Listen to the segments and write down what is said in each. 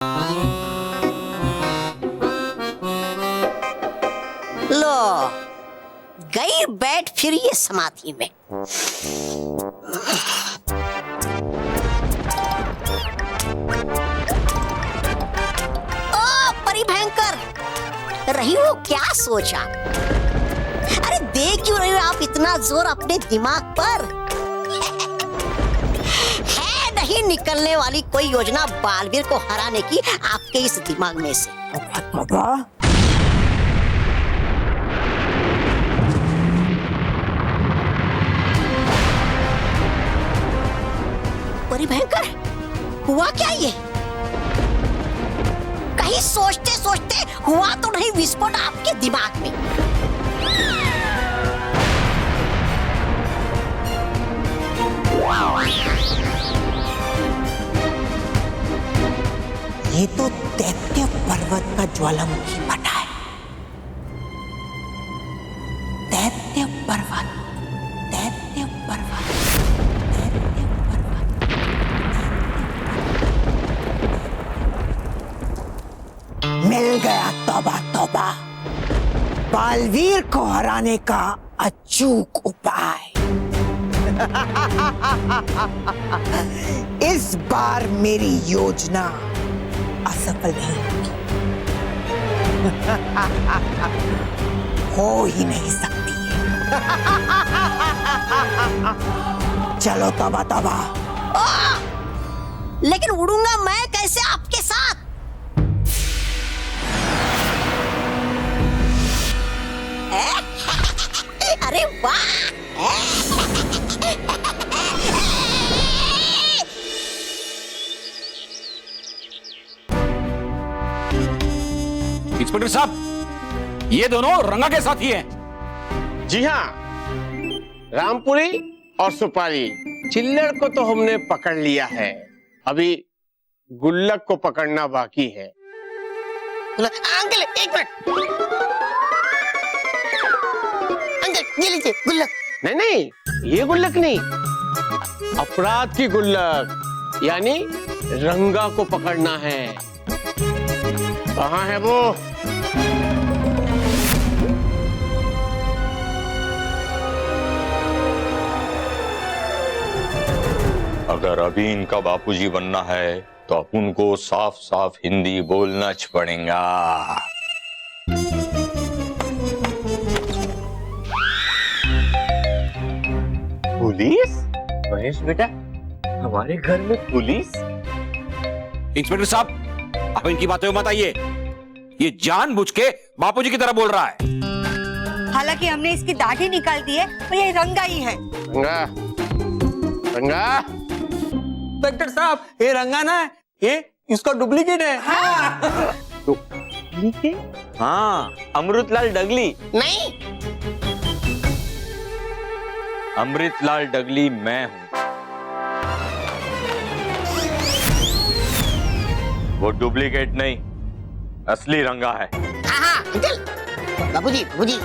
लो गई बैठ फिर ये समाधि में। ओ परिभयंकर, रही हो क्या सोचा? अरे दे क्यों रहे हो आप इतना जोर अपने दिमाग पर? है नहीं निकलने वाली कोई योजना बालवीर को हराने की आपके इस दिमाग में से? परिभयंकर, हुआ क्या ये? कहीं सोचते सोचते हुआ तो नहीं विस्फोट आपके दिमाग में? ये तो दैत्य पर्वत का ज्वालामुखी फटा है। दैत्य पर्वत, दैत्य पर्वत, दैत्य पर्वत। मिल गया तौबा तौबा, बालवीर को हराने का अचूक उपाय। इस बार मेरी योजना असफल नहीं होगी। हो ही नहीं सकती। चलो तौबा तौबा। लेकिन उड़ूंगा मैं कैसे आपके साथ? अरे वाह! इंस्पेक्टर साहब, ये दोनों रंगा के साथी हैं। जी हाँ, रामपुरी और सुपारी। चिल्लर को तो हमने पकड़ लिया है, अभी गुल्लक को पकड़ना बाकी है। अंकल एक मिनट, अंकल ये लीजिए गुल्लक। नहीं नहीं, ये गुल्लक नहीं, अपराध की गुल्लक, यानी रंगा को पकड़ना है। कहाँ है वो? अगर अभी इनका बापूजी बनना है तो अपन को साफ साफ हिंदी बोलना पड़ेगा। पुलिस? महेश बेटा, हमारे घर में पुलिस? इंस्पेक्टर साहब, आप इनकी बातों में मत आइए। ये जानबूझ के बापूजी की तरह बोल रहा है। हालांकि हमने इसकी दाढ़ी निकाल दी है और ये रंगा ही है। रंगा, रंगा। इंस्पेक्टर साहब, ये रंगा ना है, ये इसका डुप्लीकेट है। हाँ। हाँ, अमृतलाल डगली नहीं, अमृतलाल डगली मैं हूँ। वो डुप्लीकेट नहीं, असली रंगा है। हाँ हाँ अंकल, बाबूजी बाबूजी।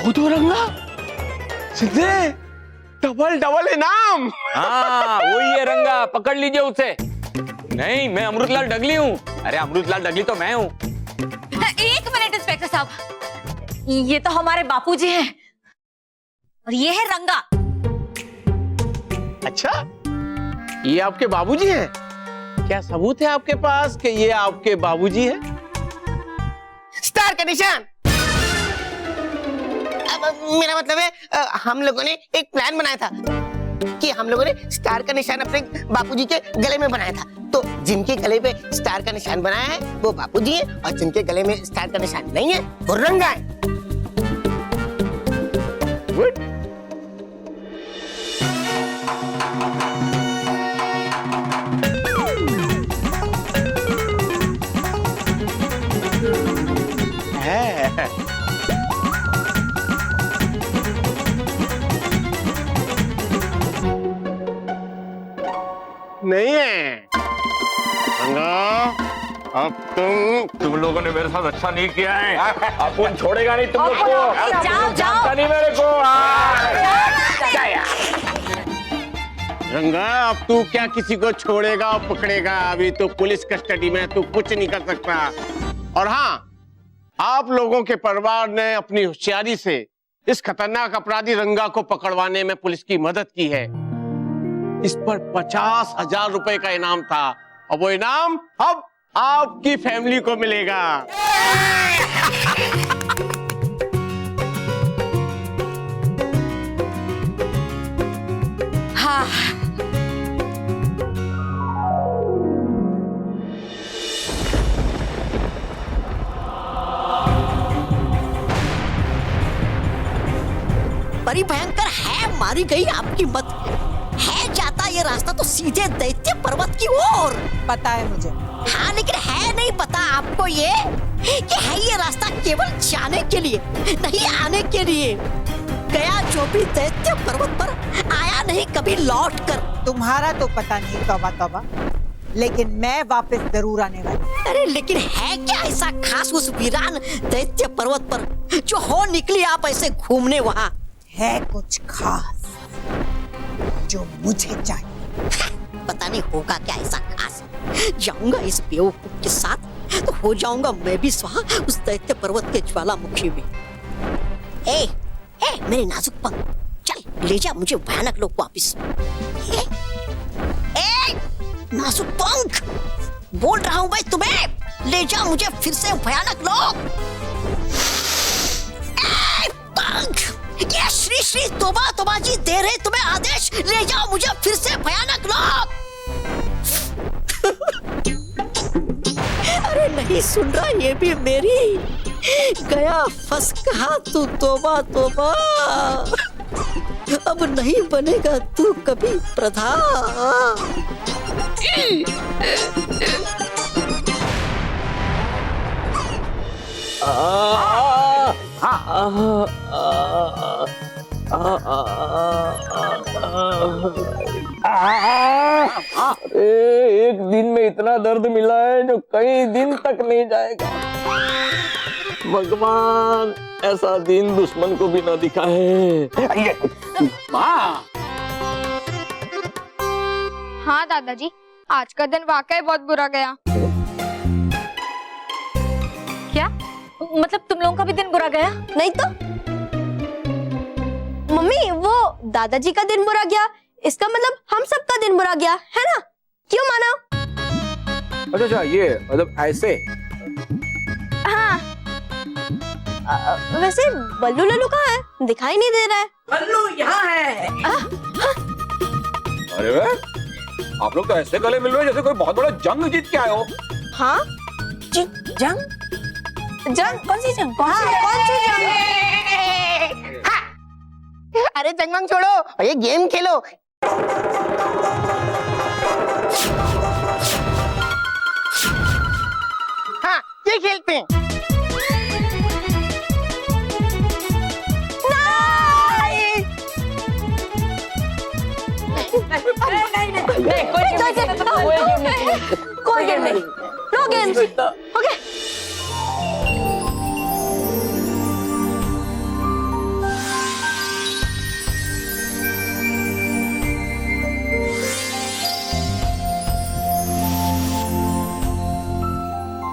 तो रंगा सीधे डबल डबल इनाम। हाँ, वही है रंगा, पकड़ लीजिए उसे। नहीं, मैं अमृतलाल डगली हूँ। अरे अमृतलाल डगली तो मैं हूँ। एक मिनट इंस्पेक्टर साहब, ये तो हमारे बापूजी हैं और ये है रंगा। अच्छा, ये आपके बाबूजी हैं? क्या सबूत है आपके पास कि ये आपके बाबूजी हैं? स्टार का निशान। मेरा मतलब है हम लोगों ने एक प्लान बनाया था कि हम लोगों ने स्टार का निशान अपने बापूजी के गले में बनाया था। तो जिनके गले पे स्टार का निशान बनाया है वो बापूजी है, और जिनके गले में स्टार का निशान नहीं है वो रंगा है। गुड। नहीं है रंगा, अब तुम लोगों ने मेरे साथ अच्छा नहीं किया है। अपन छोड़ेगा नहीं तुम लोग को। जाओ जाओ नहीं मेरे को। रंगा, अब तू क्या किसी को छोड़ेगा और पकड़ेगा? अभी तो पुलिस कस्टडी में, तू कुछ नहीं कर सकता। और हाँ, आप लोगों के परिवार ने अपनी होशियारी से इस खतरनाक अपराधी रंगा को पकड़वाने में पुलिस की मदद की है। इस पर 50,000 रुपए का इनाम था और वो इनाम अब आपकी फैमिली को मिलेगा। हाँ बड़ी भयंकर है, मारी गई आपकी मत है। जाता ये रास्ता तो सीधे दैत्य पर्वत की ओर। पता है मुझे। हाँ, लेकिन है नहीं पता आपको ये कि है ये रास्ता केवल जाने के लिए, नहीं आने के लिए। गया जो भी दैत्य पर्वत पर, आया नहीं कभी लौट कर। तुम्हारा तो पता नहीं, तौबा तौबा, लेकिन मैं वापस जरूर आने वाली। अरे लेकिन है क्या ऐसा खास उस वीरान दैत्य पर्वत पर जो हो निकली आप ऐसे घूमने वहाँ? है कुछ खास जो मुझे चाहिए। पता नहीं होगा क्या ऐसा खास। जाऊंगा इस बेवकूफ के साथ तो हो जाऊंगा मैं भी स्वाहा उस दैत्य पर्वत के ज्वालामुखी में। ए मेरे नाजुक पंख, चल ले जा मुझे भयानक लोक वापिस। नाजुक पंख, बोल रहा हूँ मैं तुम्हें, ले जा मुझे फिर से भयानक लोक। पंख, ये श्री श्री तोबा तोबा जी दे रहे तुम्हें आदेश, ले जाओ मुझे फिर से भयानक लोक। अरे नहीं सुन रहा ये भी मेरी? गया फंस कहा तू तोबा तोबा, अब नहीं बनेगा तू कभी प्रधान। एक दिन में इतना दर्द मिला है जो कई दिन तक नहीं जाएगा। भगवान ऐसा दिन दुश्मन को भी ना दिखाए। हाँ दादाजी, आज का दिन वाकई बहुत बुरा गया। क्या मतलब तुम लोगों का भी दिन बुरा गया? नहीं तो मम्मी, वो दादाजी का दिन बुरा गया, इसका मतलब हम सबका दिन बुरा गया है ना? क्यों माना? अच्छा ये मतलब ऐसे। हाँ। वैसे बल्लू लल्लू कहाँ है? दिखाई नहीं दे रहा है। बल्लू यहाँ है। अरे वाह, आप लोग तो ऐसे गले मिल रहे हो जैसे कोई बहुत बड़ा जंग जीत के आए हो। हाँ? जंग? जंग? कौन सी जंग? कौन सी जंग? अरे जंगमंग छोड़ो और ये गेम खेलो। हाँ, ये खेलते हैं। कोई गेम नहीं, नो गेम्स। ओके।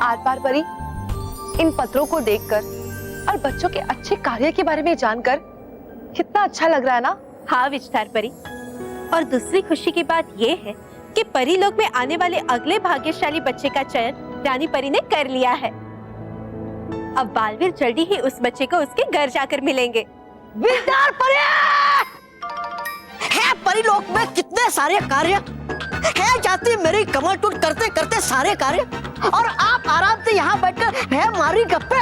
आर पार परी, इन पत्रों को देखकर और बच्चों के अच्छे कार्य के बारे में जानकर कितना अच्छा लग रहा है ना? हाँ विस्तार परी, और दूसरी खुशी की बात ये है कि परी लोक में आने वाले अगले भाग्यशाली बच्चे का चयन रानी परी ने कर लिया है। अब बालवीर जल्दी ही उस बच्चे को उसके घर जाकर मिलेंगे। विस्तार परी है, परिलोक में कितने सारे कार्य है, जाती मेरी कमर टूट करते करते सारे कार्य, और आप आराम से यहाँ बैठकर है मारी गप्पे।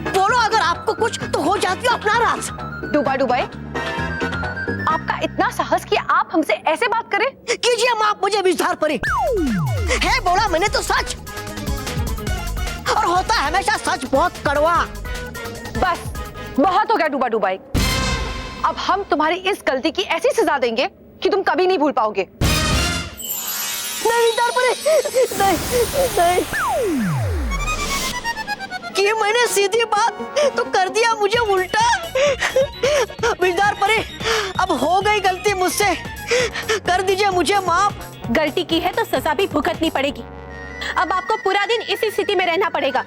बोलो अगर आपको कुछ तो हो जाती हो अपना राज। डूबा डुबाई, आपका इतना साहस कि आप हमसे ऐसे बात करें? कीजिए माफ मुझे विस्तार परी, है बोला मैंने तो सच, और होता है हमेशा सच बहुत कड़वा। बस बहुत हो गया डूबा डुबाई, अब हम तुम्हारी इस गलती की ऐसी सजा देंगे कि तुम कभी नहीं भूल पाओगे। नहीं विस्तार परी, कि मैंने सीधी बात तो कर दिया मुझे उल्टा। बिजदार परी, अब हो गई गलती मुझसे, कर दीजिए मुझे माफ। गलती की है तो सजा भी भुगतनी पड़ेगी। अब आपको पूरा दिन इसी स्थिति में रहना पड़ेगा।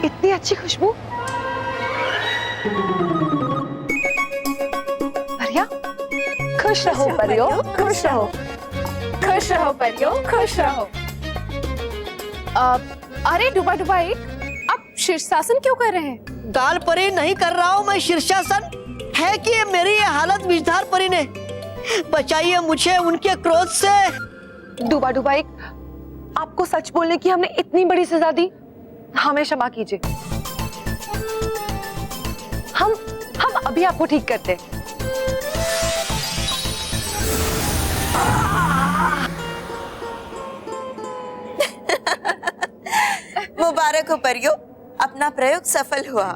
इतनी अच्छी खुशबू। परिया, खुश रहो परियो, खुश रहो, खुश रहो परियो, खुश रहो। अरे डुबा डुबा एक, आप शीर्षासन क्यों कर रहे हैं? गाल परी नहीं कर रहा हूँ मैं शीर्षासन, है कि ये मेरी ये हालत बिजदार परी ने बचाइए मुझे उनके क्रोध से। डुबा डुबा एक, आपको सच बोलने की हमने इतनी बड़ी सजा दी, हमें क्षमा कीजिए। हम अभी आपको ठीक करते हैं। मुबारक हो परियो, अपना प्रयोग सफल हुआ।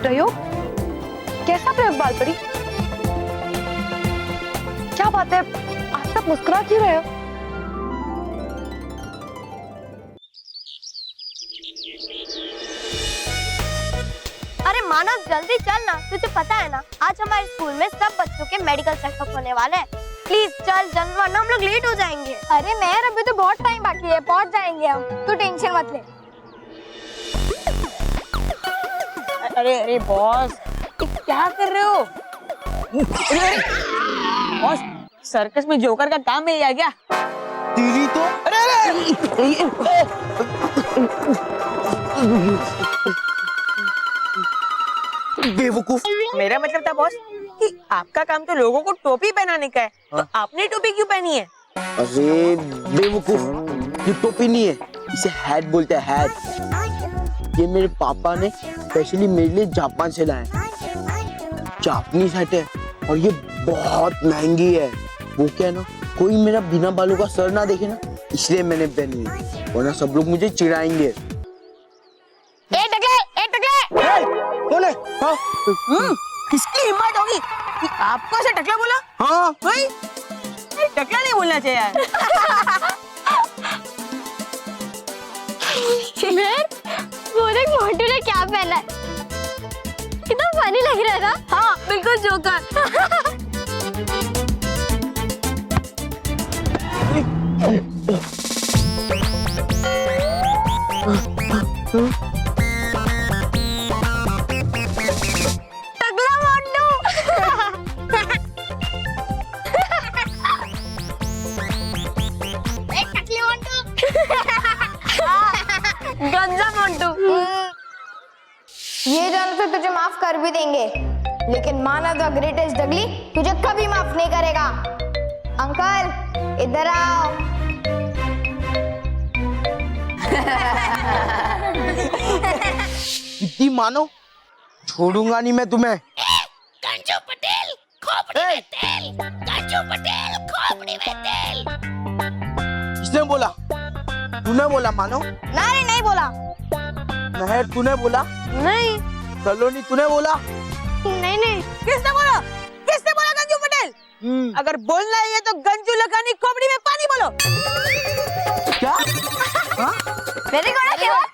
प्रयोग? कैसा प्रयोग बालपरी? क्या बात है, आज तक मुस्कुरा क्यों रहे हो? अरे मानव जल्दी चल ना, तुझे पता है ना आज हमारे स्कूल में सब बच्चों के मेडिकल चेकअप होने वाले हैं। प्लीज चल जल्द, वरना हम लोग लेट हो जाएंगे। अरे मेहर, अभी तो बहुत टाइम बाकी है, पहुंच जाएंगे हम, तू टेंशन मत ले। अरे अरे बॉस, क्या कर रहे हो? बॉस, सर्कस में जोकर का काम मिल गया क्या? तेरी तो बेवकूफ। मेरा मतलब था बॉस कि आपका काम तो लोगों को टोपी पहनाने का है, तो आपने टोपी क्यों पहनी है? अरे बेवकूफ, ये टोपी नहीं है, इसे हैट बोलते हैं, हैट। ये मेरे पापा ने स्पेशली मेरे लिए जापान से लाया। जापानीज हैट है और ये बहुत महंगी है। वो क्या है ना, कोई मेरा बिना बालों का सर ना देखे ना, इसलिए मैंने पहनी है, वरना सब लोग मुझे चिढ़ाएंगे। कौन है? हाँ? किसकी हिम्मत होगी कि आपको ऐसे टकला बोला? हाँ? भाई, टकला नहीं बोलना चाहिए यार। वो देख मोंटू ने क्या पहना है, कितना फनी लग रहा है ना? हाँ बिल्कुल जोकर। टकला मोंटू। टकली मोंटू। गंजा मोंटू। ये जानो तो तुझे माफ कर भी देंगे, लेकिन माना द ग्रेटेस्ट डगली तुझे कभी माफ नहीं करेगा। अंकल इधर आओ। इतनी मानो, छोड़ूंगा नहीं मैं तुम्हें। कंचू पटेल, खोपड़ी में तेल। कंचू पटेल, खोपड़ी में तेल। किसने बोला? तूने बोला मानो? नहीं नहीं बोला। महर तूने बोला? नहीं। सलोनी तूने बोला? नहीं नहीं। किसने बोला? किसने बोला गंजू पटेल? अगर बोलना ही है तो गंजू लगानी खोपड़ी में पानी बोलो। क्या? Very good,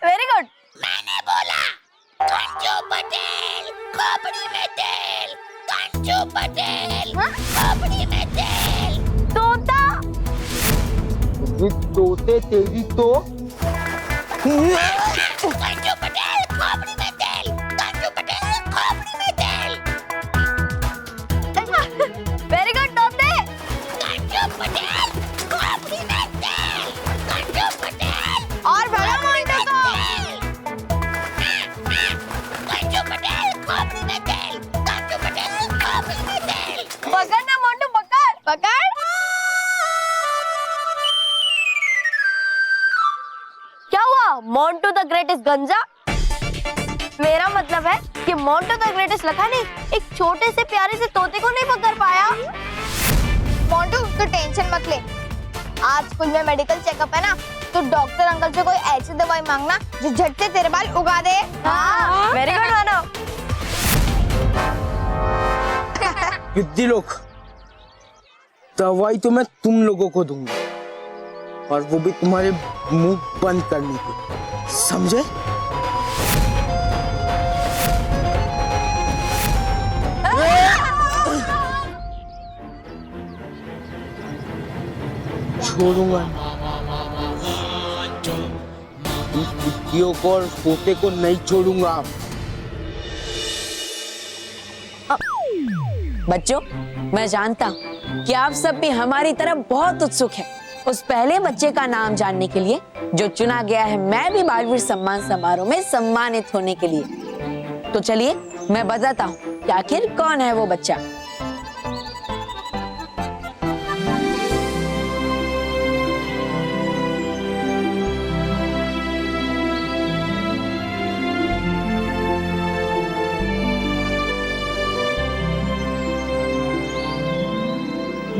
very good. मैंने बोला कंचू पटेल, खोपड़ी में तेल। कंचू पटेल, खोपड़ी में तेल। तोता। ये तोते तेरी तो। कंचू पटेल, खोपड़ी में तेल। कंचू पटेल, खोपड़ी में तेल। वेरी गुड तोते। कंचू पटेल, खोपड़ी में तेल। कंचू पटेल और बड़ा मोंटू को। कंचू पटेल, खोपड़ी में तेल। कंचू पटेल, खोपड़ी में तेल। पकड़ ना मोंटू, पकड़ पकड़। मोंटू द ग्रेटेस्ट गंजा। मेरा मतलब है कि मोंटू द ग्रेटेस्ट लखन एक छोटे से प्यारे से तोते को नहीं पकड़ पाया। मोंटू तो टेंशन मत ले, आज स्कूल में मेडिकल चेकअप है ना, तो डॉक्टर अंकल से कोई ऐसी दवाई मांगना जो झट से तेरे बाल उगा दे। हाँ, वेरी गुड मानो। युद्धि लोग, दवाई तो मैं तुम लोगों को दूंगा, और वो भी तुम्हारे मुंह बंद करने की, समझे? छोड़ूंगा को और पोते को नहीं छोड़ूंगा। बच्चों, मैं जानता हूँ कि आप सब भी हमारी तरफ बहुत उत्सुक हैं उस पहले बच्चे का नाम जानने के लिए जो चुना गया है मैं भी बालवीर सम्मान समारोह में सम्मानित होने के लिए। तो चलिए मैं बताता हूँ कि आखिर कौन है वो बच्चा।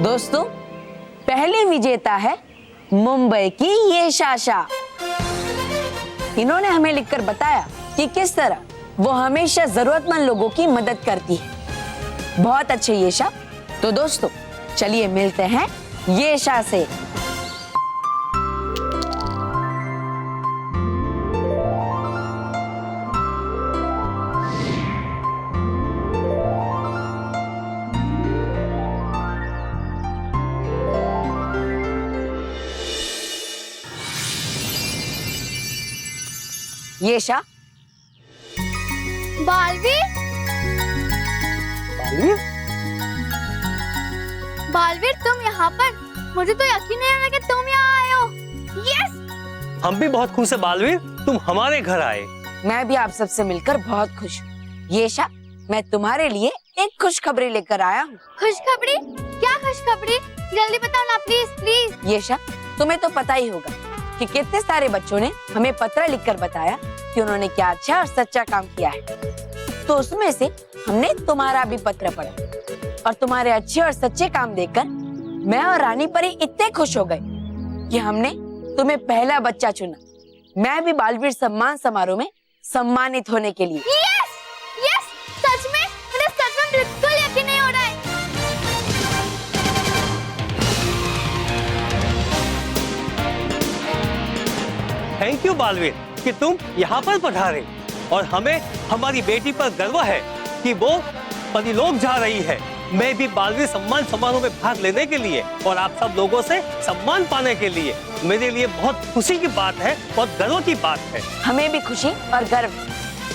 दोस्तों, पहले विजेता है मुंबई की येशा शाह। इन्होंने हमें लिखकर बताया कि किस तरह वो हमेशा जरूरतमंद लोगों की मदद करती है। बहुत अच्छे येशा। तो दोस्तों चलिए मिलते हैं येशा से। येशा, बालवीर, बालवीर तुम यहाँ पर? मुझे तो यकीन नहीं आ रहा कि तुम यहाँ आए हो। यस! हम भी बहुत खुश हैं बालवीर, तुम हमारे घर आए। मैं भी आप सबसे मिलकर बहुत खुश हूँ। येशा, मैं तुम्हारे लिए एक खुशखबरी लेकर आया हूँ। खुशखबरी? क्या खुशखबरी? जल्दी बताओ ना प्लीज प्लीज। येशा, तुम्हें तो पता ही होगा कि कितने सारे बच्चों ने हमें पत्र लिखकर बताया कि उन्होंने क्या अच्छा और सच्चा काम किया है। तो उसमें से हमने तुम्हारा भी पत्र पढ़ा और तुम्हारे अच्छे और सच्चे काम देखकर मैं और रानी परी इतने खुश हो गए कि हमने तुम्हें पहला बच्चा चुना। मैं भी बालवीर सम्मान समारोह में सम्मानित होने के लिए। यस! यस! सच में? मुझे सच में बिल्कुल यकीन नहीं हो रहा है। थैंक यू बालवीर कि तुम यहाँ पर पधारे, और हमें हमारी बेटी पर गर्व है कि वो परिलोक जा रही है। मैं भी बालवीर सम्मान समारोह में भाग लेने के लिए और आप सब लोगों से सम्मान पाने के लिए मेरे लिए बहुत खुशी की बात है, बहुत गर्व की बात है। हमें भी खुशी और गर्व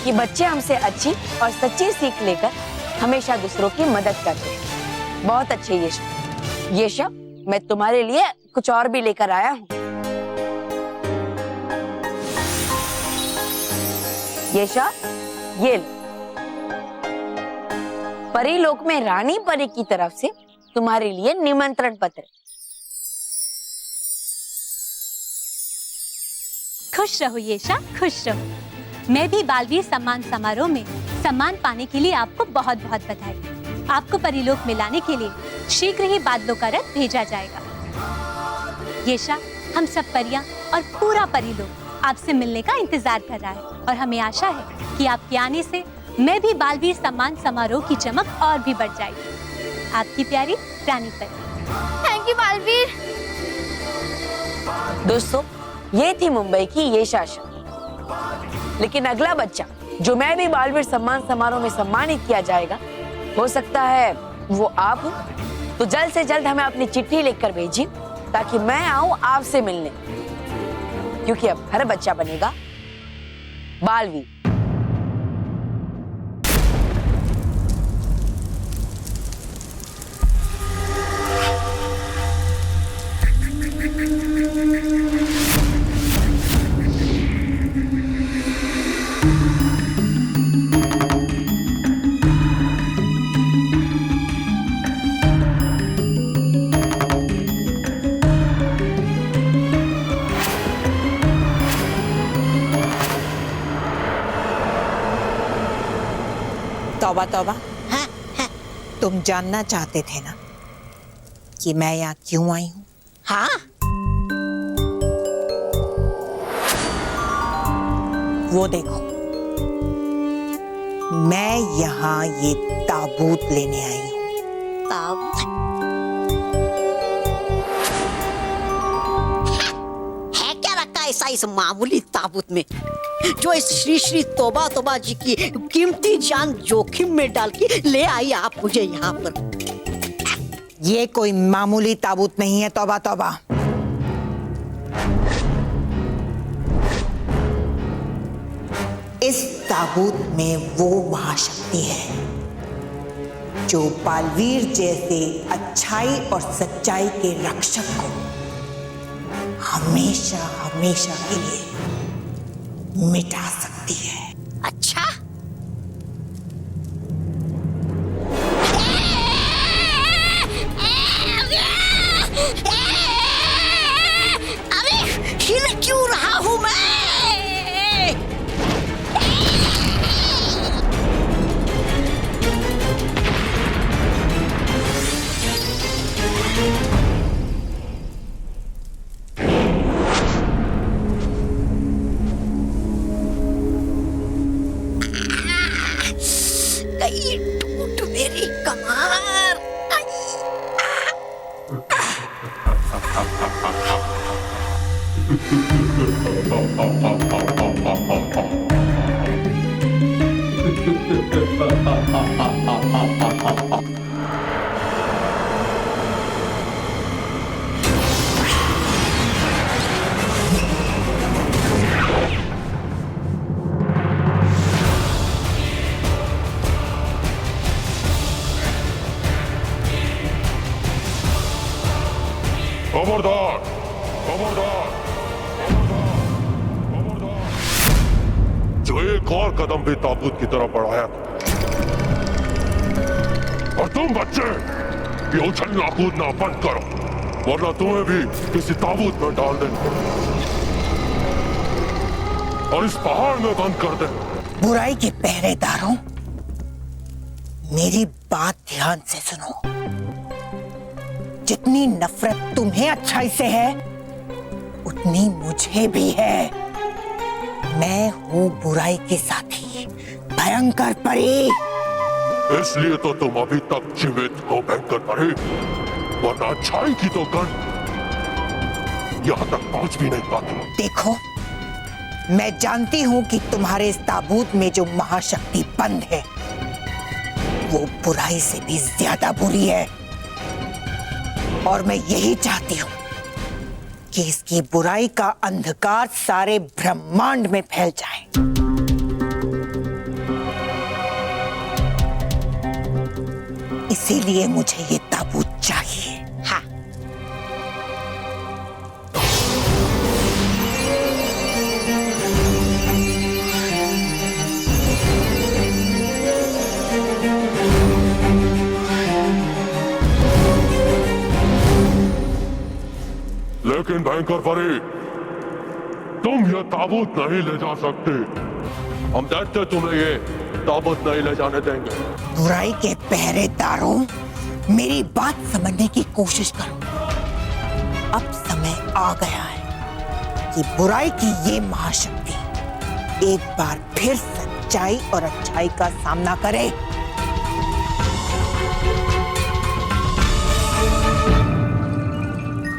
कि बच्चे हमसे अच्छी और सच्ची सीख लेकर हमेशा दूसरों की मदद करते हैं। बहुत अच्छे येशा। येशा, मैं तुम्हारे लिए कुछ और भी लेकर आया हूँ। येशा, ये परीलोक में रानी परी की तरफ से तुम्हारे लिए निमंत्रण पत्र। खुश रहो येशा, खुश रहो। मैं भी बालवीर सम्मान समारोह में सम्मान पाने के लिए आपको बहुत बहुत बधाई। आपको परीलोक में लाने के लिए शीघ्र ही बादलों का रथ भेजा जाएगा। येशा, हम सब परियां और पूरा परीलोक आपसे मिलने का इंतजार कर रहा है और हमें आशा है कि आपके आने से मैं भी बालवीर सम्मान समारोह की चमक और भी बढ़ जाएगी। आपकी प्यारी रानी परी। Thank you Baalveer. दोस्तों, ये थी मुंबई की येशा शाह। लेकिन अगला बच्चा जो मैं भी बालवीर सम्मान समारोह में सम्मानित किया जाएगा, हो सकता है वो आप हो। तो जल्द से जल्द हमें अपनी चिट्ठी लिखकर भेजिए ताकि मैं आऊं आपसे मिलने, क्योंकि अब हर बच्चा बनेगा बालवीर। तौबा, हाँ हाँ तुम जानना चाहते थे ना कि मैं यहाँ क्यों आई हूँ? हाँ। वो देखो, मैं यहाँ ये ताबूत लेने आई हूँ। ताबूत है क्या रखा ऐसा इस मामूली ताबूत में जो इस श्री श्री तौबा तौबा जी की कीमती जान जोखिम में डाल के ले आई आप मुझे यहाँ पर? ये कोई मामूली ताबूत नहीं है तौबा तौबा। इस ताबूत में वो महाशक्ति है जो बालवीर जैसे अच्छाई और सच्चाई के रक्षक को हमेशा हमेशा के लिए मिटा सकती है। अच्छा, अरे हिल क्यों रहा हूं मैं? कहीं टूट मेरी कमर। खबरदार, खबरदार, खबरदार, जो एक और कदम भी ताबूत की तरफ बढ़ाया और तुम बच्चे ये उछलना कूदना बंद करो वरना तुम्हें भी किसी ताबूत में डाल देंगे और इस पहाड़ में बंद कर देंगे। बुराई के पहरेदारों, मेरी बात ध्यान से सुनो। जितनी नफरत तुम्हें अच्छाई से है उतनी मुझे भी है। मैं हूँ बुराई के साथी, भयंकर परी। इसलिए तो तुम अभी तक जीवित हो भयंकर परी, वरना अच्छाई की तो गंध यहाँ तक पहुंच भी नहीं पाती। देखो, मैं जानती हूँ कि तुम्हारे इस ताबूत में जो महाशक्ति बंद है वो बुराई से भी ज्यादा बुरी है और मैं यही चाहती हूँ कि इसकी बुराई का अंधकार सारे ब्रह्मांड में फैल जाए। इसीलिए मुझे ये ताबूत चाहिए। हाँ, लेकिन भयंकर परी, तुम ये ताबूत नहीं ले जा सकते। हम दैत्य तुम्हें ये ताबूत नहीं ले जाने देंगे। बुराई के पहरेदारों, मेरी बात समझने की कोशिश करो। अब समय आ गया है कि बुराई की ये महाशक्ति एक बार फिर सच्चाई और अच्छाई का सामना करे।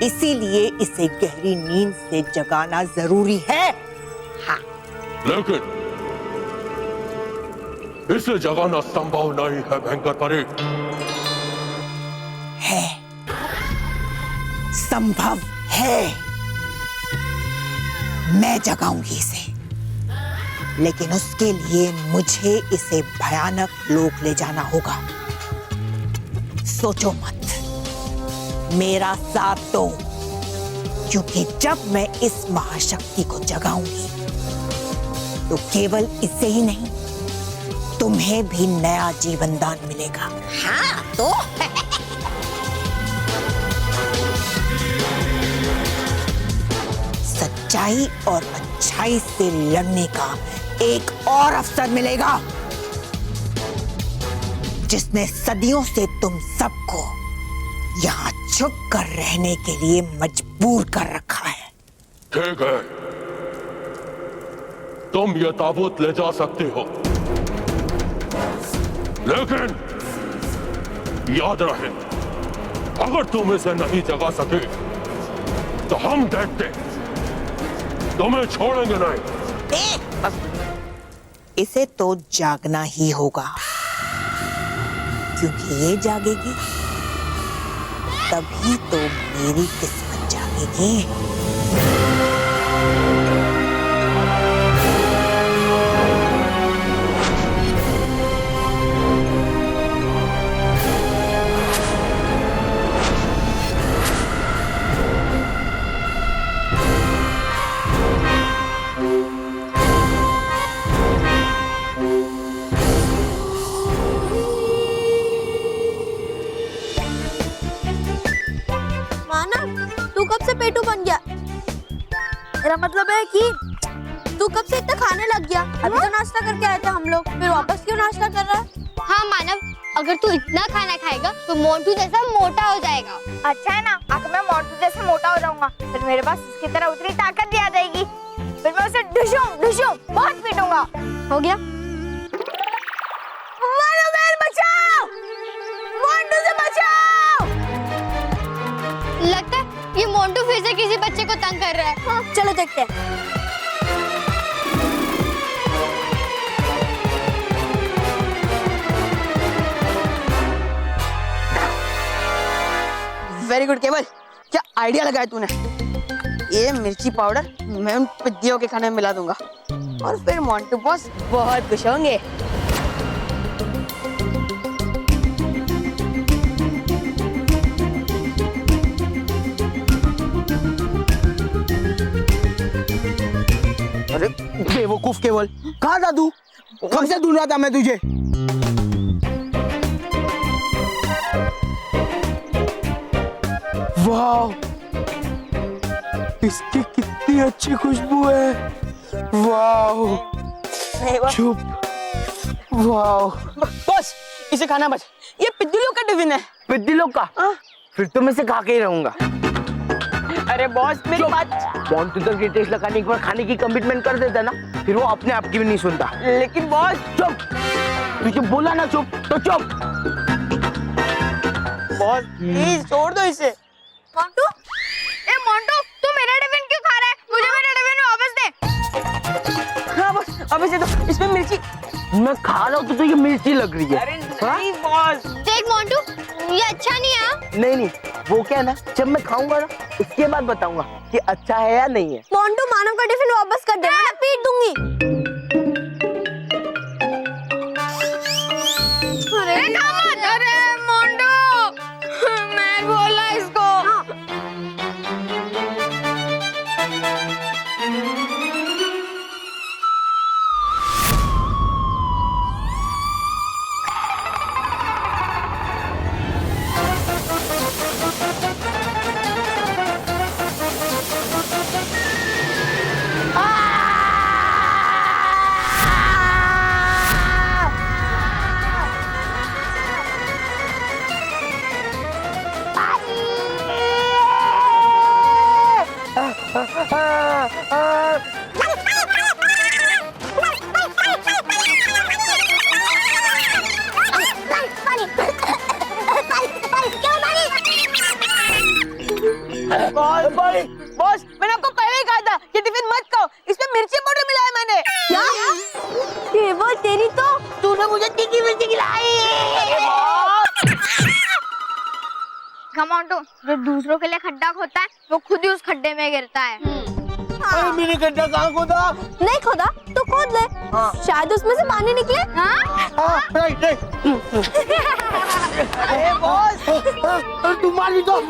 इसीलिए इसे गहरी नींद से जगाना जरूरी है। हाँ, लेकिन इसे जगाना संभव नहीं है भयंकर परी। है, संभव है। मैं जगाऊंगी इसे, लेकिन उसके लिए मुझे इसे भयानक लोक ले जाना होगा। सोचो मत, मेरा साथ दो, क्योंकि जब मैं इस महाशक्ति को जगाऊंगी तो केवल इससे ही नहीं, तुम्हें भी नया जीवन दान मिलेगा। हाँ तो सच्चाई और अच्छाई से लड़ने का एक और अवसर मिलेगा। जिसने सदियों से तुम सबको यहाँ छुप कर रहने के लिए मजबूर कर रखा है। ठीक है, तुम ये ताबूत ले जा सकते हो, लेकिन याद रहे, अगर तुम इसे नहीं जगा सके तो हम देखते तुम्हें छोड़ेंगे नहीं। इसे तो जागना ही होगा, क्योंकि ये जागेगी तभी तो मेरी किस्मत जागेगी। तू कब से पेटू बन गया? मेरा मतलब है कि तू कब से इतना खाने लग गया? अभी तो नाश्ता करके आए थे हम लोग, फिर वापस क्यों नाश्ता कर रहा है? हाँ मानव, अगर तू इतना खाना खाएगा तो मोटू जैसा मोटा हो जाएगा। अच्छा है ना, अगर मैं मोटू जैसा मोटा हो जाऊंगा फिर मेरे पास उसकी तरह उतनी ताकत भी आ जाएगी, फिर मैं उसे ढुशूं बहुत पीटूंगा। हो गया? बचाओ! मोटू से बचाओ! लगता है ये मोंटू फिर से किसी बच्चे को तंग कर रहा है। हाँ, चलो देखते हैं। वेरी गुड केवल, क्या आइडिया लगाया तूने। ये मिर्ची पाउडर मैं उन पिद्दियों के खाने में मिला दूंगा और फिर मोंटू बॉस बहुत खुश होंगे। अरे बेवकूफ केवल, कहाँ था तू? कब से ढूंढ रहा था मैं तुझे। वाह, इसकी कितनी अच्छी खुशबू है। वाह, चुप। वाह, बस इसे खाना बस, ये पिद्दी लोग का टिफिन है। पिद्दी लोग का? फिर तो मैं इसे खा के ही रहूंगा। अरे बॉस मेरी बात। मोंटू तो टेस्ट लगाने के बाद खाने की कमिटमेंट कर देता ना, फिर वो अपने आप की भी नहीं सुनता। लेकिन बॉस चुप, तुझे बोला ना चुप तो चुप। बॉस प्लीज छोड़ दो इसे। मोंटू, ए मोंटू, तू मेरा टिफिन क्यों खा रहा है? मुझे मेरा टिफिन वापस दे। हाँ बॉस, अब इसे तो इसमें मिर्ची। मैं खा रहा हूँ तो ये मिर्ची लग रही है। अरे नहीं बॉस। देख मोंटू, ये अच्छा नहीं है। नहीं, वो क्या है ना, जब मैं खाऊंगा ना उसके बाद बताऊंगा कि अच्छा है या नहीं है। मोंटू, मानव का टिफिन वापस कर दे, मैं पीट दूंगी। अरे मोंटू, मैं बोला इसको। बॉस, मैंने आपको पहले ही कहा था कि टिफिन मत खाओ, इसमें मिर्ची पाउडर मिलाया मैंने। क्या? केवल तेरी तो तूने मुझे तीखी मिर्ची खिलाई। मोंटू, जो दूसरों के लिए खड्डा खोदता है वो खुद ही उस खड्डे में गिरता है। अरे मैंने गड्ढा कहाँ खोदा? नहीं खोदा तो खोद ले, शायद उसमें से पानी निकले। राइट। अरे बॉस, तुम्हारी तो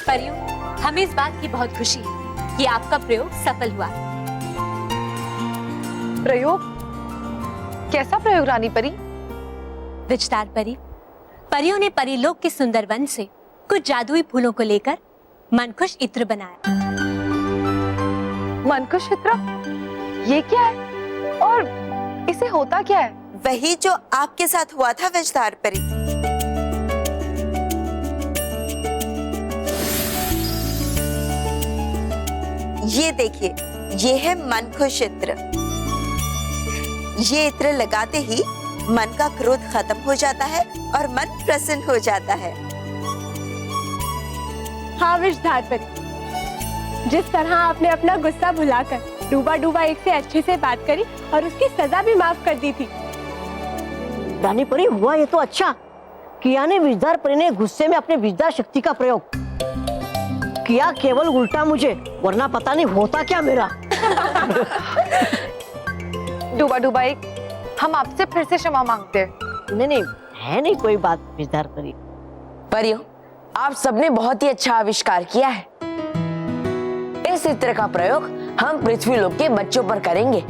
परियों, हमें इस बात की बहुत खुशी है कि आपका प्रयोग सफल हुआ। प्रयोग? कैसा प्रयोग रानी परी? विजदार परी, परियों ने परीलोक के सुंदर वन से कुछ जादुई फूलों को लेकर मनखुश इत्र बनाया। मनखुश इत्र? ये क्या है और इसे होता क्या है? वही जो आपके साथ हुआ था विजदार परी। ये देखिए, ये है मनखुश इत्र। ये इत्र लगाते ही मन का क्रोध खत्म हो जाता है और मन प्रसन्न हो जाता है। हाँ विजदार परी, जिस तरह आपने अपना गुस्सा भुलाकर डूबा डूबा एक से अच्छे से बात करी और उसकी सजा भी माफ कर दी थी। रानी परी, हुआ ये तो अच्छा किया ने विजदार परी ने गुस्से में अपने विजदार शक्ति का प्रयोग किया, केवल उल्टा मुझे, वरना पता नहीं होता क्या मेरा। डूबा डूबा एक, हम आपसे फिर से क्षमा मांगते हैं। नहीं नहीं, है नहीं कोई बात विजदार परी। परियों, आप सबने बहुत ही अच्छा आविष्कार किया है। इस इत्र का प्रयोग हम पृथ्वी लोक के बच्चों पर करेंगे,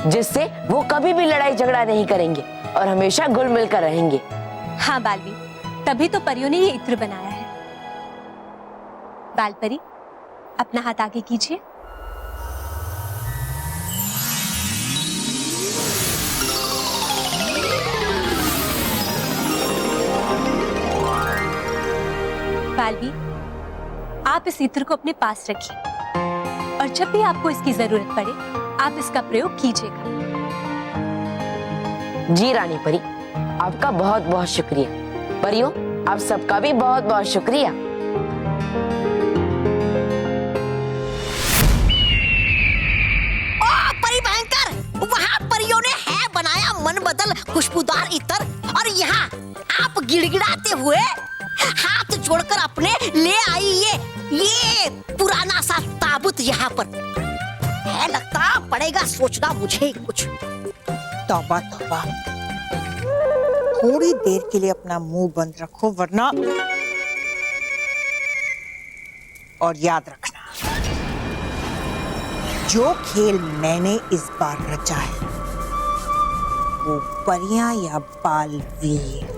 जिससे वो कभी भी लड़ाई झगड़ा नहीं करेंगे और हमेशा घुल मिल कर रहेंगे। हाँ बालवी, तभी तो परियों ने ये इत्र बनाया है। बालपरी, अपना हाथ आगे कीजिए। बालवी, आप इस इत्र को अपने पास रखिए और जब भी आपको इसकी जरूरत पड़े आप इसका प्रयोग कीजिएगा। जी रानी परी, आपका बहुत बहुत शुक्रिया। परियों, आप सबका भी बहुत बहुत शुक्रिया। ओ परी भयंकर, वहाँ परियों ने है बनाया मन बदल खुशबूदार इत्र और यहाँ आप गिड़गिड़ाते हुए हाथ जोड़कर अपने ले आई ये पुराना सा ताबूत यहाँ पर है। लगता पड़ेगा सोचना मुझे कुछ। तौबा तौबा, थोड़ी देर के लिए अपना मुंह बंद रखो वरना, और याद रखना, जो खेल मैंने इस बार रचा है वो परियां या बालवीर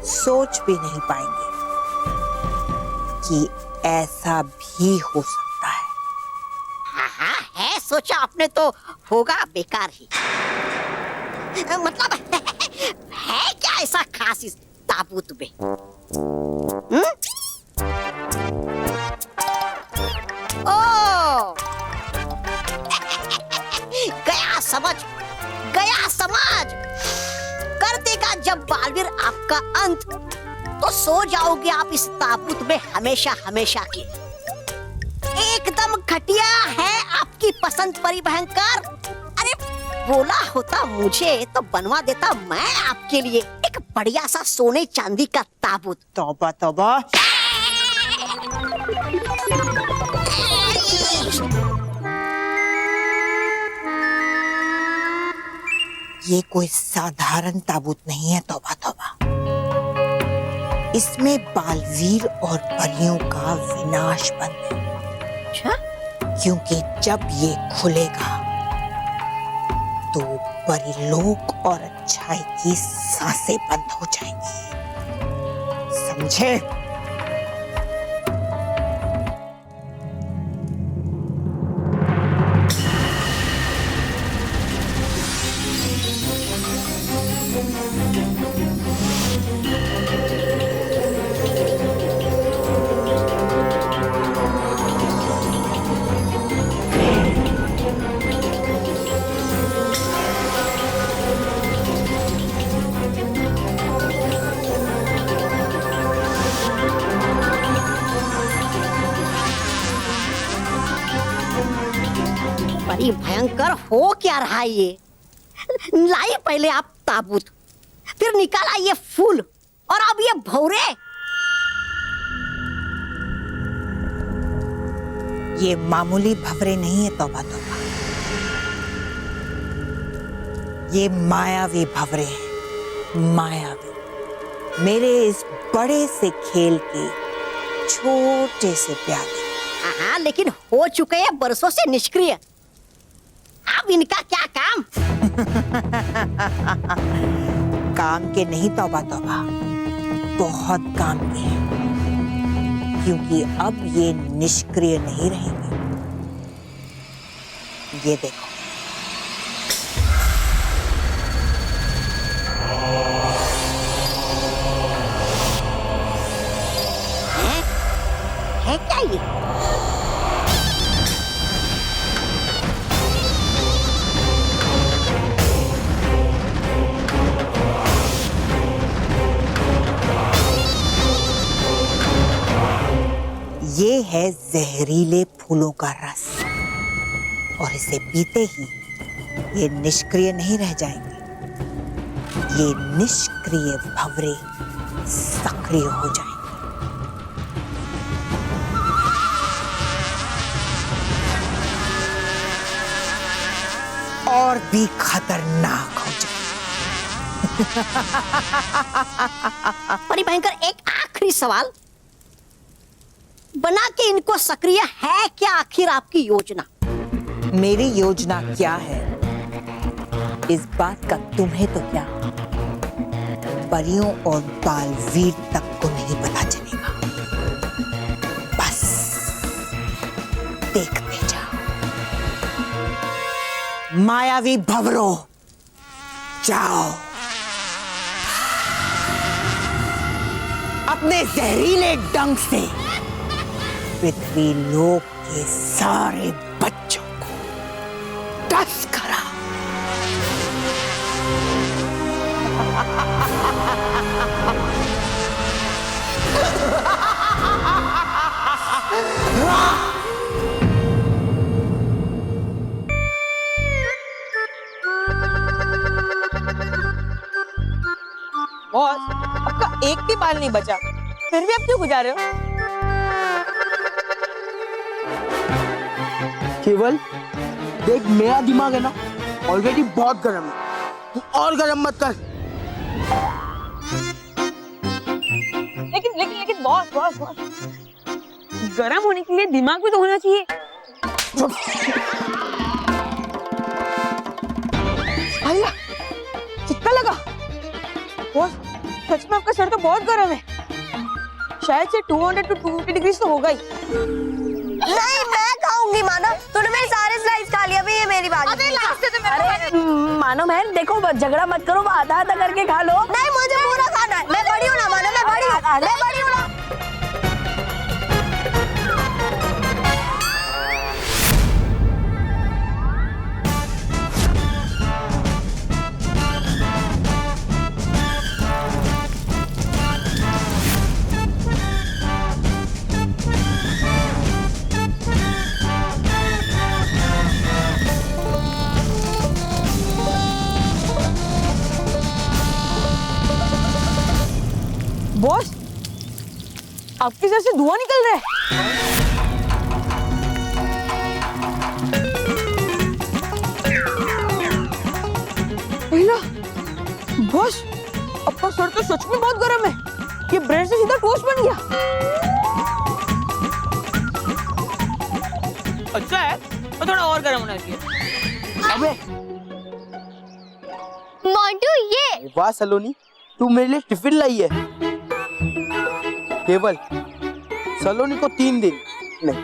सोच भी नहीं पाएंगे कि ऐसा भी हो सकता है। हाँ, है सोचा आपने तो होगा बेकार ही। मतलब है क्या ऐसा खास इस ताबूत में? ओ गया समझ कर देगा जब बालवीर आपका अंत, तो सो जाओगे आप इस ताबूत में हमेशा हमेशा के। एकदम घटिया है आपकी पसंद परी भयंकर। अरे बोला होता मुझे तो बनवा देता मैं आपके लिए एक बढ़िया सा सोने चांदी का ताबूत। तौबा तौबा, ये कोई साधारण ताबूत नहीं है। तौबा तौबा, इसमें बालवीर और परियों का विनाश बंद है। क्योंकि जब ये खुलेगा तो परिलोक और अच्छाई की सांसें बंद हो जाएंगी, समझे? बड़ी भयंकर हो क्या रहा है ये? लाई पहले आप ताबूत, फिर निकाला ये फूल और अब ये भौरे। ये मामूली भवरे नहीं है। तौबा तौबा, ये मायावी भवरे हैं। मायावी, मेरे इस बड़े से खेल के छोटे से प्यादे। हाँ, लेकिन हो चुके हैं बरसों से निष्क्रिय। अब इनका क्या काम के नहीं तौबा तौबा, बहुत काम के हैं, क्योंकि अब ये निष्क्रिय नहीं रहेंगे। ये देखो, है क्या ये? ये है जहरीले फूलों का रस, और इसे पीते ही ये निष्क्रिय नहीं रह जाएंगे। ये निष्क्रिय भंवरे सक्रिय हो जाएंगे। और भी खतरनाक हो जाएंगे। परिभयंकर, एक आखिरी सवाल, बना के इनको सक्रिय है क्या आखिर आपकी योजना? मेरी योजना क्या है इस बात का तुम्हें तो क्या, परियों और बालवीर तक को नहीं पता चलेगा। बस देखते जाओ। मायावी भंवरों, जाओ अपने जहरीले डंक से पृथ्वी लोक के सारे बच्चों को टस करा। बॉस, आपका एक भी बाल नहीं बचा, फिर भी आप क्यों गुजा रहे हो? केवल देख, मेरा दिमाग है ना ऑलरेडी बहुत गर्म है, तू और गर्म मत कर। लेकिन बॉस, गरम होने के लिए दिमाग भी तो होना चाहिए। आया, कितना लगा? बॉस, सच में आपका सर तो बहुत गर्म है, शायद से 200 to 250 डिग्री तो होगा ही। नहीं, मैं खाऊंगी मानव, तूने मेरे सारे स्लाइस खा लिया, अभी ये मेरी बारी। अरे मानो बहन, देखो झगड़ा मत करो, आधा आधा करके खा लो। नहीं, मुझे पूरा खाना है, मैं बड़ी हूँ ना मानव, मैं बड़ी हूँ ना। बॉस, आपके सर से धुआं निकल रहा है। पहिला, बॉस, आपका सर तो सच में बहुत गर्म है, ये ब्रेड से सीधा टोस्ट बन गया। अच्छा है, तो थोड़ा और गर्म होना चाहिए। अबे मोंटू, ये वाह सलोनी, तू मेरे लिए टिफिन लाई है। केवल सलोनी को 3 दिन नहीं,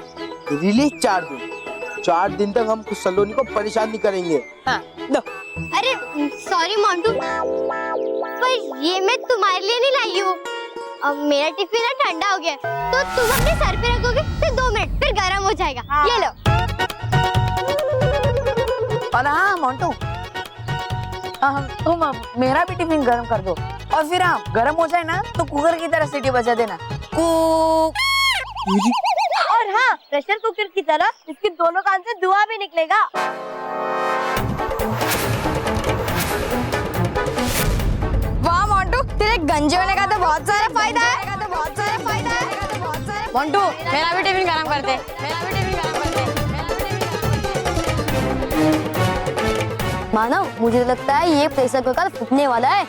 रिलीज 4 दिन। 4 दिन तक हम सलोनी को परेशान नहीं करेंगे। हाँ, लो। अरे सॉरी मोंटू, पर ये मैं तुम्हारे लिए नहीं लाई हूँ। अब मेरा टिफिन ना ठंडा हो गया, तो तुम अपने सर पे रखोगे, फिर 2 मिनट, फिर गर्म हो जाएगा। हाँ। ये लो। और हाँ मोंटू, तुम मेरा भी टिफिन गर्म कर दो, और फिर हाँ गर्म हो जाए ना तो कुकर की तरह सीटी बजा देना। कुक। और हाँ, प्रेशर कुकर की तरह इसके दोनों कान से धुआं भी निकलेगा। वाह मोंटू, तेरे गंजे होने का तो बहुत सारा फायदा है। मोंटू, मेरा भी टिफिन गर्म कर दे। मानव, मुझे लगता है ये प्रेशर कुकर फूटने वाला है।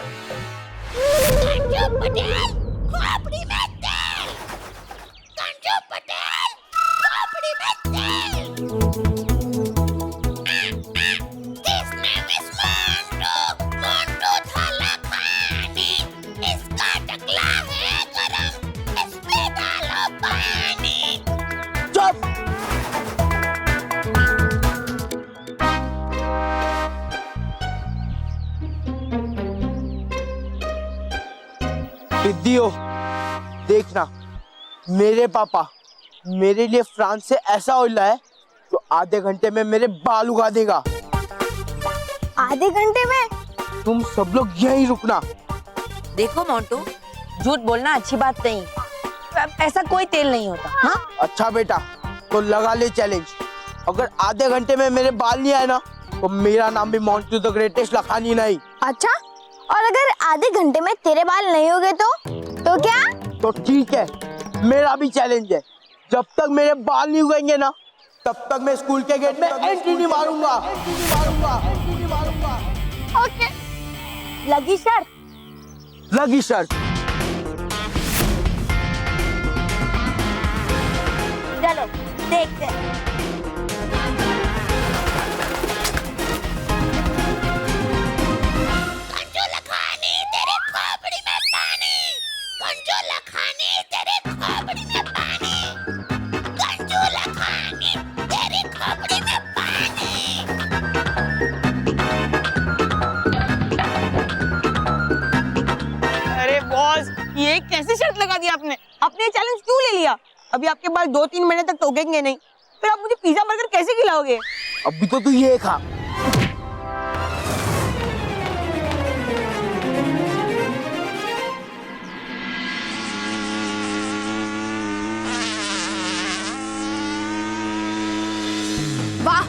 रिद्धि हो, देखना मेरे पापा मेरे लिए फ्रांस से ऐसा ऑयल लाए जो आधे घंटे में मेरे बाल उगा देगा। आधे घंटे में? तुम सब लोग यहीं रुकना। देखो मोंटू, झूठ बोलना अच्छी बात नहीं, ऐसा कोई तेल नहीं होता। हाँ अच्छा बेटा, तो लगा ले चैलेंज। अगर आधे घंटे में मेरे बाल नहीं आए ना तो मेरा नाम भी मोंटू द ग्रेटेस्ट लखानी नहीं। अच्छा, और अगर आधे घंटे में तेरे बाल नहीं होगे तो क्या? तो ठीक है, मेरा भी चैलेंज है, जब तक मेरे बाल नहीं उगेंगे ना तब तक मैं स्कूल के गेट में एंट्री नहीं मारूंगा। ओके, लगी शर्त? लगी शर्त। चलो देखते हैं। अरे बॉस, ये कैसे शर्त लगा दी आपने? आपने ये चैलेंज क्यों ले लिया? अभी आपके बाल 2-3 महीने तक तो उगेंगे नहीं, फिर आप मुझे पिज्जा बर्गर कैसे खिलाओगे? अभी तो तू ये खा। वाह,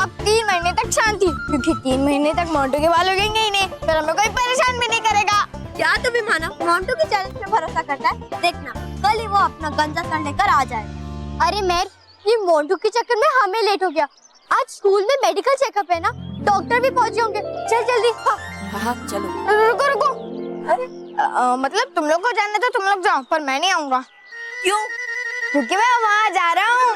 अब 3 महीने तक शांति, क्योंकि 3 महीने तक मोंटू के बाल उगेंगे ही नहीं, फिर हमें कोई परेशान भी नहीं करेगा। क्या तू भी माना मोंटू के चैलेंज पे भरोसा करता है? देखना कल ही वो अपना गंजा सर लेकर आ जाएगा। अरे मैर, ये मोंटू के चक्कर में हमें लेट हो गया। आज स्कूल में मेडिकल चेकअप है ना, डॉक्टर भी पहुंचे होंगे। चल जल्दी। हाँ चलो। रुको रुको, अरे मतलब तुम लोग को जाना तो तुम लोग जाओ, पर मैं नहीं आऊंगा। क्यों? क्योंकि मैं वहाँ जा रहा हूँ।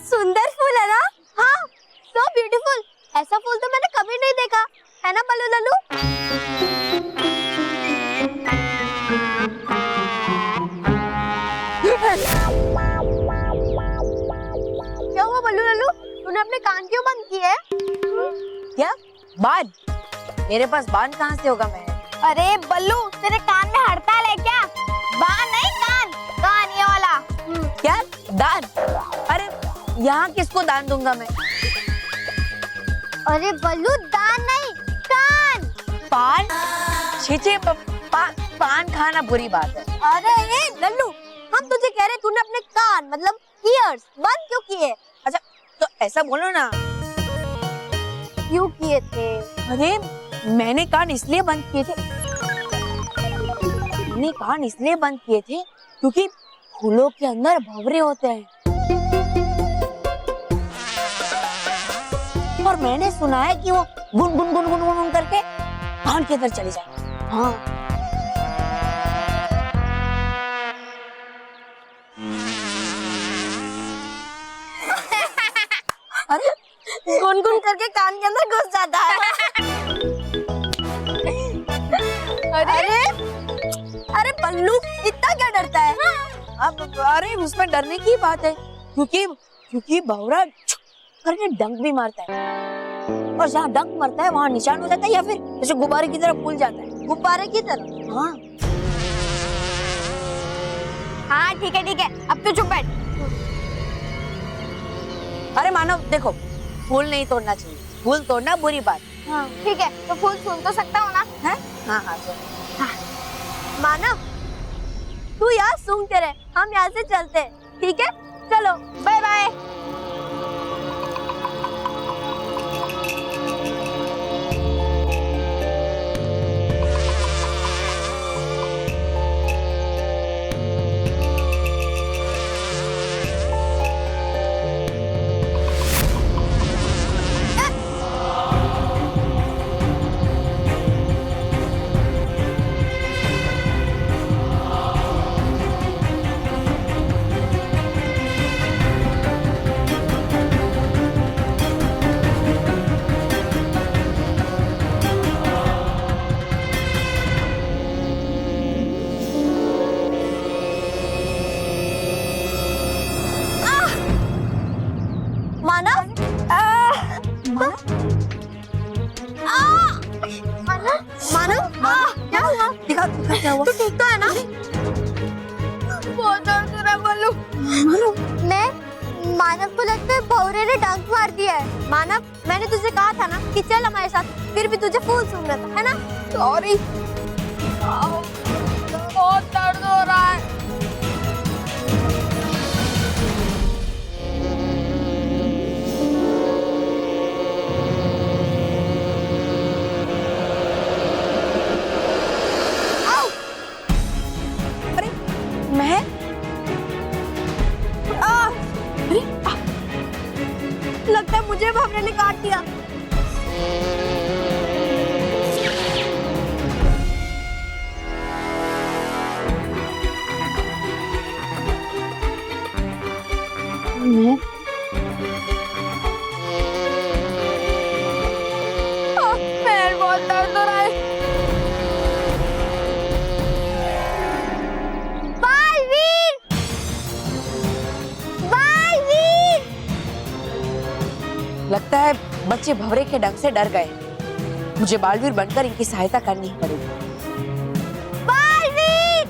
सुंदर फूल है ना? हाँ, so beautiful। ऐसा फूल तो मैंने कभी नहीं देखा, है ना बल्लू लल्लू? क्या हुआ बल्लू लल्लू? तूने अपने कान क्यों बंद किए? क्या बान? मेरे पास बान कहाँ से होगा? मैं अरे बल्लू, तेरे कान में हड़ताल है क्या? बान नहीं, कान, कान ये वाला। क्या दान? अरे यहाँ किसको दान दूंगा मैं? अरे बल्लू, दान नहीं, कान। पान? छीछे, पान खाना बुरी बात है। अरे ये लल्लू, हम तुझे कह रहे तूने अपने कान मतलब ईयर्स बंद क्यों किए? अच्छा तो ऐसा बोलो ना। क्यों किए थे? अरे मैंने कान इसलिए बंद किए थे, क्योंकि फूलों के अंदर भंवरे होते हैं, और मैंने सुना है कि वो गुन गुन गुन गुन गुन करके कान के अंदर चले जाए। हाँ अरे गुनगुन करके कान के अंदर घुस जाता है। अरे अरे बल्लू, इतना क्या डरता है? अब अरे उसमें डरने की बात है, क्योंकि भंवरा करके डंक भी मारता है, और जहाँ डंक मरता है वहाँ निशान हो जाता है, या फिर जैसे गुब्बारे की तरह फूल जाता है। गुब्बारे की तरह? हाँ हाँ ठीक है, अब तो चुप बैठ। अरे मानव देखो, फूल नहीं तोड़ना चाहिए, फूल तोड़ना बुरी बात। हाँ ठीक है, तो फूल सुन तो सकता हूँ ना? है? हाँ हाँ सुन। हाँ। मानव, तू यहाँ सूंघते रहे, हम यहाँ से चलते हैं, ठीक है? चलो बाय बाय। मानव क्या हुआ? दिखा क्या हुआ? तू ठीक तो है ना? बहुत दर्द हो रहा है मानव। मानव को लगता है भौरे ने डंक मार दिया है। मानव, मैंने तुझे कहा था ना कि चल हमारे साथ, फिर भी तुझे फूल सूंघ रहा था, है ना? सॉरी। बहुत दर्द हो रहा है। लगता है मुझे भवरे ने काट दिया। पैर बहुत दर्द हो रहा है। बालवीर! बालवीर! लगता है बच्चे भंवरे के डंक से डर गए। मुझे बालवीर बनकर इनकी सहायता करनी ही पड़ेगी। बालवीर!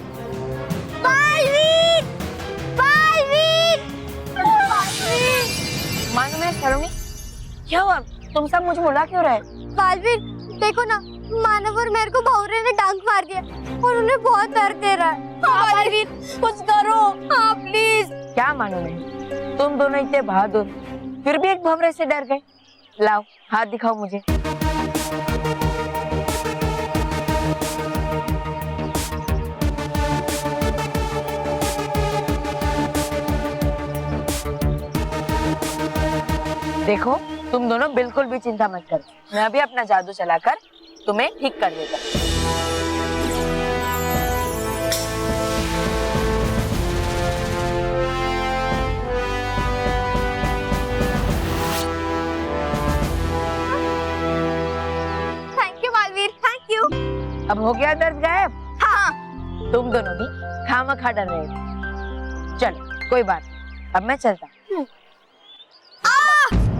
बालवीर! बालवीर! मानो मैं सलोनी, क्या हुआ? तुम सब मुझे बुला क्यों रहे? बालवीर, देखो ना, मानव और मेरे को भौरे ने डंक मार दिया और उन्हें बहुत दर्द दे रहा है। हाँ बालवीर, कुछ करो। हाँ प्लीज। क्या मानो मैं, तुम दोनों इतने बहादुर, फिर भी एक भंवरे से डर गए। लाओ हाथ दिखाओ मुझे। देखो, तुम दोनों बिल्कुल भी चिंता मत करो, मैं अभी अपना जादू चलाकर तुम्हें ठीक कर देगा। Thank you Baalveer, thank you. अब हो गया दर्द गायब? हाँ। तुम दोनों भी खामखा डर रहे थे। चलो कोई बात नहीं, अब मैं चलता हूँ।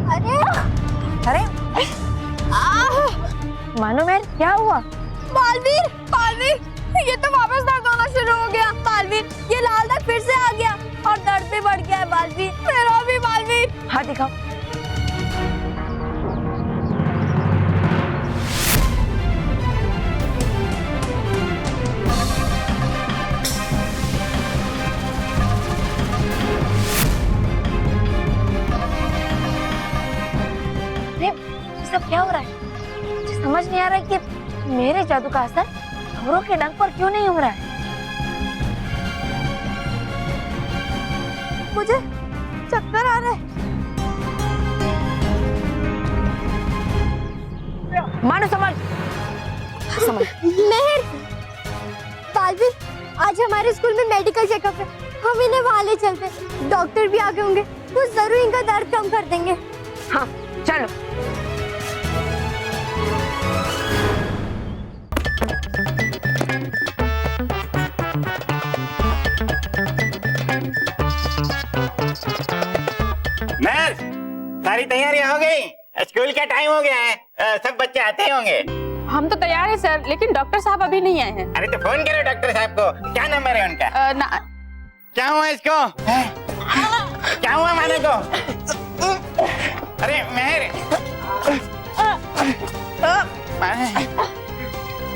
अरे अरे मानो मैं, क्या हुआ? बालवीर, बालवीर, ये तो वापस दर्द होना शुरू हो गया। बालवीर, ये लाल दाग फिर से आ गया और दर्द भी बढ़ गया है। बालवीर, मेरा भी। बालवीर, हाथ दिखाओ। सब क्या हो रहा है? मुझे समझ नहीं आ रहा है कि मेरे जादू का असर भंवरों के डंक पर क्यों नहीं हो रहा है। मुझे चक्कर आ रहा है। मानो संभाल, संभाल। मेहर, बालवीर, आज हमारे स्कूल में मेडिकल चेकअप है, हम इन्हें वहाँ ले चलते। डॉक्टर भी आगे होंगे, वो जरूर इनका दर्द कम कर देंगे। हाँ चलो। मेहर, सारी तैयारियां हो गई? स्कूल का टाइम हो गया है, सब बच्चे आते ही होंगे। हम तो तैयार हैं सर, लेकिन डॉक्टर साहब अभी नहीं आए हैं। अरे तो फोन करो डॉक्टर साहब को। क्या नंबर है उनका? क्या हुआ इसको? क्या हुआ माने को? अरे मेहर,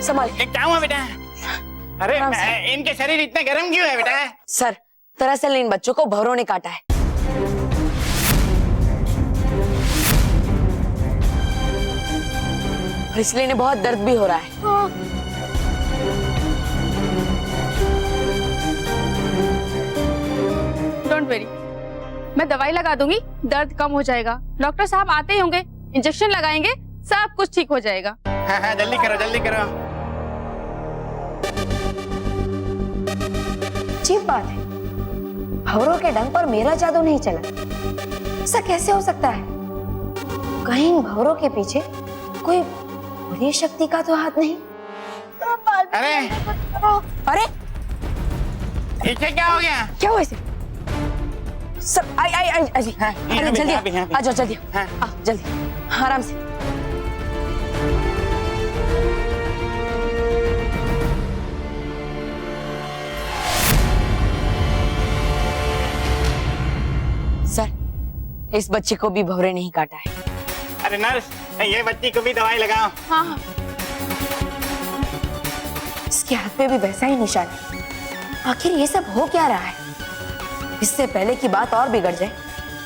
संभाल। क्या हुआ बेटा? अरे इनके शरीर इतने गर्म क्यों है बेटा? सर, दरअसल इन बच्चों को भंवरों ने काटा है। इसलिए इन्हें बहुत दर्द भी हो रहा है। डोंट वेरी, मैं दवाई लगा दूंगी, दर्द कम हो जाएगा। डॉक्टर साहब आते ही होंगे, इंजेक्शन लगाएंगे, सब कुछ ठीक हो जाएगा। हाँ, जल्दी करो, जल्दी करो। अजीब बात है, भंवरों के डंक पर मेरा जादू नहीं चला। ऐसा कैसे हो सकता है? कहीं भंवरों के पीछे कोई बुरी शक्ति का तो हाथ नहीं। अरे अरे इसे क्या हो गया? क्या हुआ इसे? सब आई अरे जल्दी आ जाओ, जल्दी आ जल्दी, आराम से। सर, इस बच्चे को भी भंवरे नहीं काटा है। अरे नर्स, ये बच्ची को भी दवाई लगाओ। हाँ, इसके हाथ पे भी वैसा ही निशान है। आखिर ये सब हो क्या रहा है? इससे पहले की बात और बिगड़ जाए,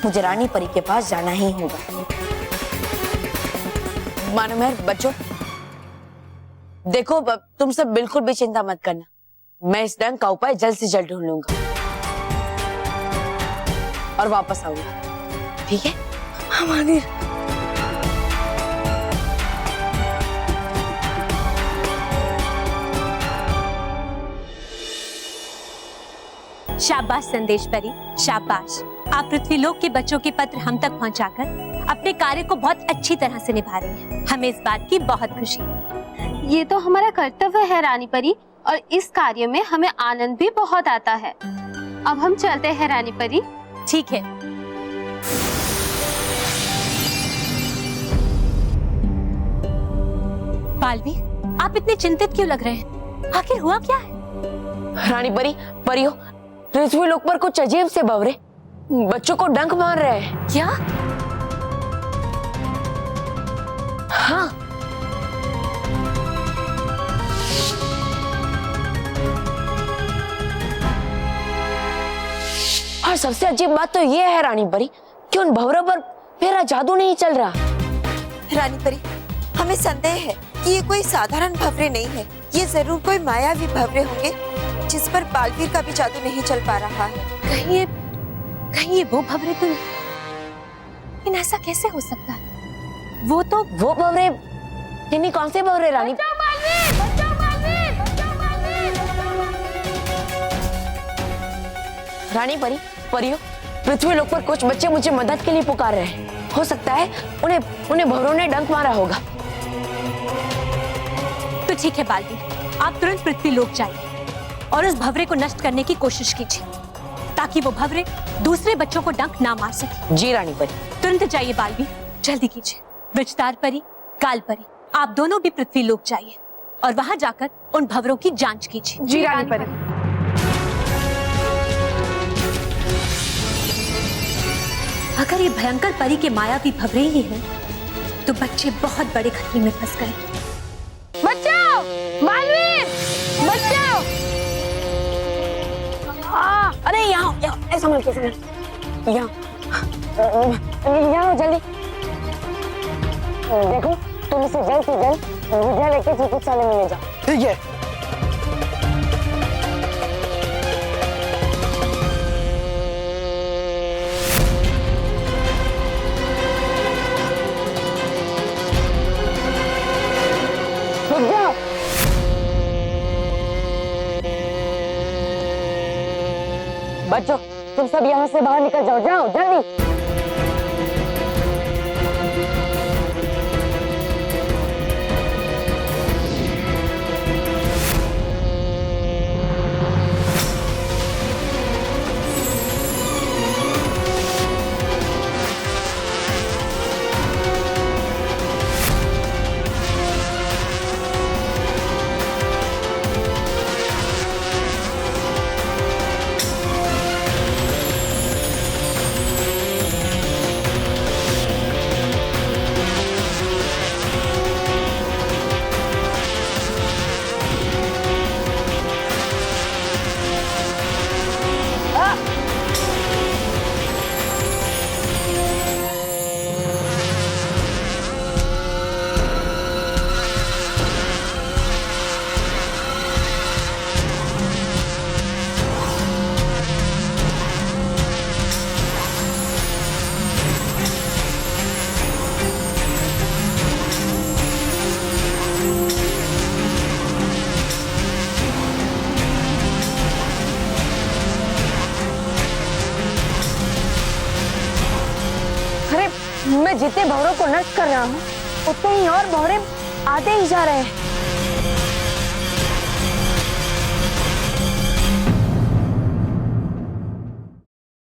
मुझे रानी परी के पास जाना ही होगा। मानो मेहर, बच्चों देखो, तुम सब बिल्कुल भी चिंता मत करना, मैं इस डंक का उपाय जल्द से जल्द ढूंढ लूंगा और वापस आऊंगा, ठीक है? हाँ महावीर। शाबाश संदेश परी, शाबाश। आप पृथ्वीलोक के बच्चों के पत्र हम तक पहुंचाकर अपने कार्य को बहुत अच्छी तरह से निभा रही हैं। हमें इस बात की बहुत खुशी है। ये तो हमारा कर्तव्य है रानी परी, और इस कार्य में हमें आनंद भी बहुत आता है। अब हम चलते हैं रानी परी। ठीक है। बालवीर, आप इतने चिंतित क्यों लग रहे हैं? आखिर हुआ क्या है? रानी परी, परियो, पृथ्वीलोक पर कुछ अजीब से भंवरे बच्चों को डंक मार रहे हैं। क्या? हाँ। और सबसे अजीब बात तो ये है रानी परी कि उन भंवरों पर मेरा जादू नहीं चल रहा। रानी परी, हमें संदेह है कि ये कोई साधारण भंवरे नहीं है, ये जरूर कोई मायावी भंवरे होंगे जिस पर बालवीर का भी जादू नहीं चल पा रहा है। कहीं ये वो भंवरे तो नहीं? लेकिन ऐसा कैसे हो सकता है? वो भंवरे, यानी कौन से भंवरे रानी? रानी परी, परियो, पृथ्वीलोक पर कुछ बच्चे मुझे मदद के लिए पुकार रहे हैं। हो सकता है उन्हें भंवरों ने डंक मारा होगा। तो ठीक है बालवीर, आप तुरंत पृथ्वीलोक जाइए और उस भंवरे को नष्ट करने की कोशिश कीजिए, ताकि वो भंवरे दूसरे बच्चों को डंक ना मार सके। जी रानी परी। तुरंत जाइए बालवीर, जल्दी कीजिए। विचतार परी, काल परी, आप दोनों भी पृथ्वीलोक जाइए और वहां जाकर उन भंवरों की जांच कीजिए। जी रानी परी। अगर ये भयंकर परी के मायावी भंवरे ही हैं, तो बच्चे बहुत बड़े खतरे में फंस गए। बचाओ बालवीर, बचाओ। अरे यहाँ संभल के, यहाँ जल्दी देखो, तुम इसे जल्द से जल्द विद्यालय के चिकित्सालय में ले जाओ। ठीक है। बच्चों, तुम सब यहाँ से बाहर निकल जाओ, जाओ जल्दी। मैं जितने भंवरों को नष्ट कर रहा हूँ, उतने ही और भंवरे आते ही जा रहे हैं।